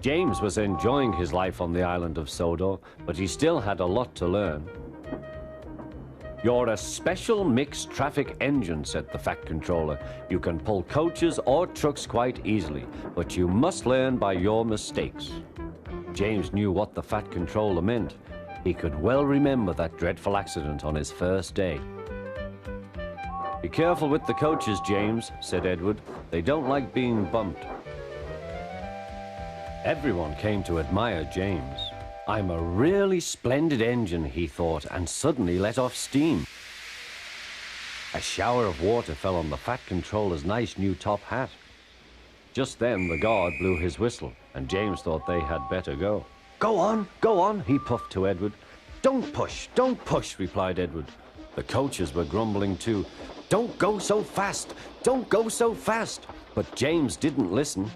James was enjoying his life on the island of Sodor, but he still had a lot to learn. "You're a special mixed traffic engine," said the Fat Controller. "You can pull coaches or trucks quite easily, but you must learn by your mistakes." James knew what the Fat Controller meant. He could well remember that dreadful accident on his first day. "Be careful with the coaches, James," said Edward. "They don't like being bumped." Everyone came to admire James. "I'm a really splendid engine," he thought, and suddenly let off steam. A shower of water fell on the Fat Controller's nice new top hat. Just then the guard blew his whistle, and James thought they had better go. Go on," he puffed to Edward. Don't push," replied Edward. The coaches were grumbling too. Don't go so fast! But James didn't listen.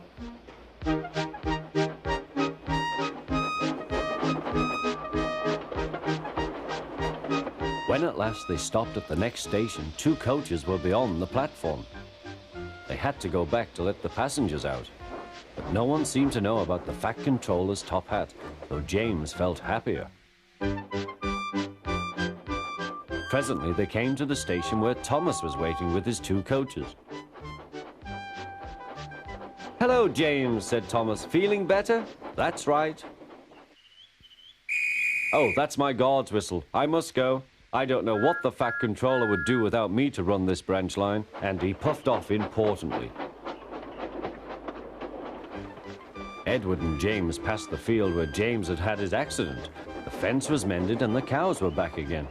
When at last they stopped at the next station, 2 coaches were beyond the platform. They had to go back to let the passengers out. But no one seemed to know about the Fat Controller's top hat, though James felt happier. Presently they came to the station where Thomas was waiting with his 2 coaches. "Hello, James," said Thomas. "Feeling better?" "That's right." "Oh, that's my guard's whistle. I must go. I don't know what the Fat Controller would do without me to run this branch line," and he puffed off importantly. Edward and James passed the field where James had had his accident. The fence was mended and the cows were back again.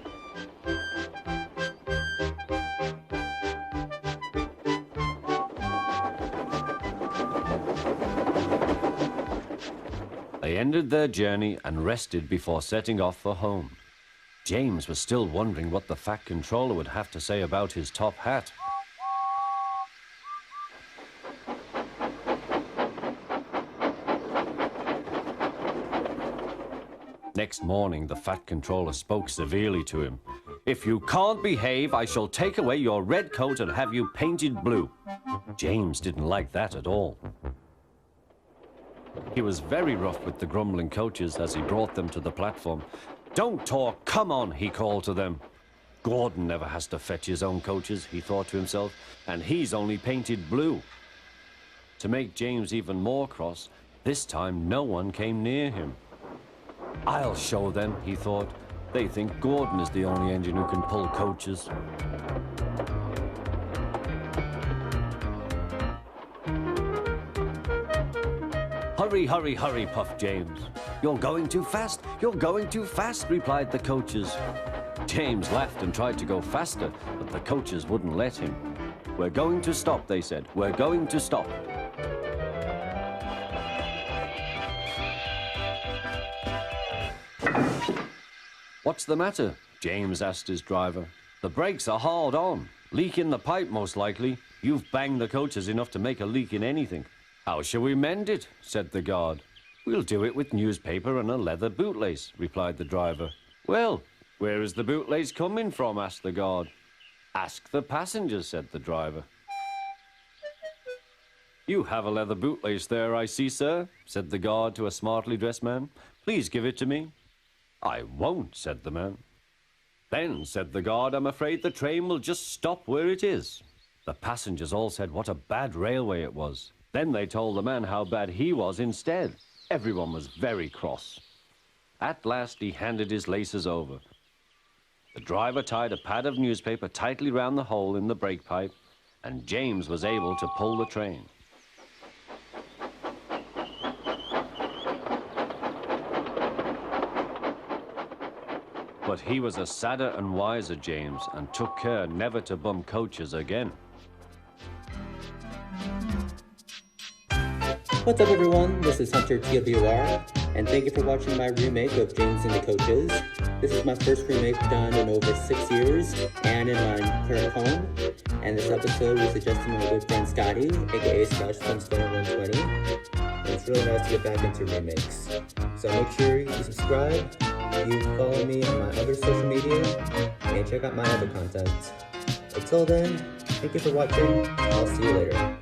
They ended their journey and rested before setting off for home. James was still wondering what the Fat Controller would have to say about his top hat. Next morning, the Fat Controller spoke severely to him. "If you can't behave, I shall take away your red coat and have you painted blue." James didn't like that at all. He was very rough with the grumbling coaches as he brought them to the platform. "Don't talk, come on," he called to them. "Gordon never has to fetch his own coaches," he thought to himself, "and he's only painted blue." To make James even more cross, this time no one came near him. "I'll show them," he thought. "They think Gordon is the only engine who can pull coaches." Hurry, hurry, puffed James. You're going too fast, replied the coaches. James laughed and tried to go faster, but the coaches wouldn't let him. "We're going to stop," they said. "We're going to stop." "What's the matter?" James asked his driver. "The brakes are hard on. Leak in the pipe, most likely. You've banged the coaches enough to make a leak in anything." "How shall we mend it?" said the guard. "We'll do it with newspaper and a leather bootlace," replied the driver. "Well, where is the bootlace coming from?" asked the guard. "Ask the passengers," said the driver. "You have a leather bootlace there, I see, sir," said the guard to a smartly dressed man. "Please give it to me." "I won't," said the man. "Then," said the guard, "I'm afraid the train will just stop where it is." The passengers all said what a bad railway it was. Then they told the man how bad he was instead. Everyone was very cross. At last he handed his laces over. The driver tied a pad of newspaper tightly round the hole in the brake pipe, and James was able to pull the train. But he was a sadder and wiser James, and took care never to bump coaches again. What's up, everyone? This is HunterTWR, and thank you for watching my remake of James and the Coaches. This is my first remake done in over 6 years and in my current home. And this episode was suggested by my good friend Scotty, aka SplashStoneStoner120. And it's really nice to get back into remakes. So make sure you subscribe, you follow me on my other social media, and check out my other content. Until then, thank you for watching. I'll see you later.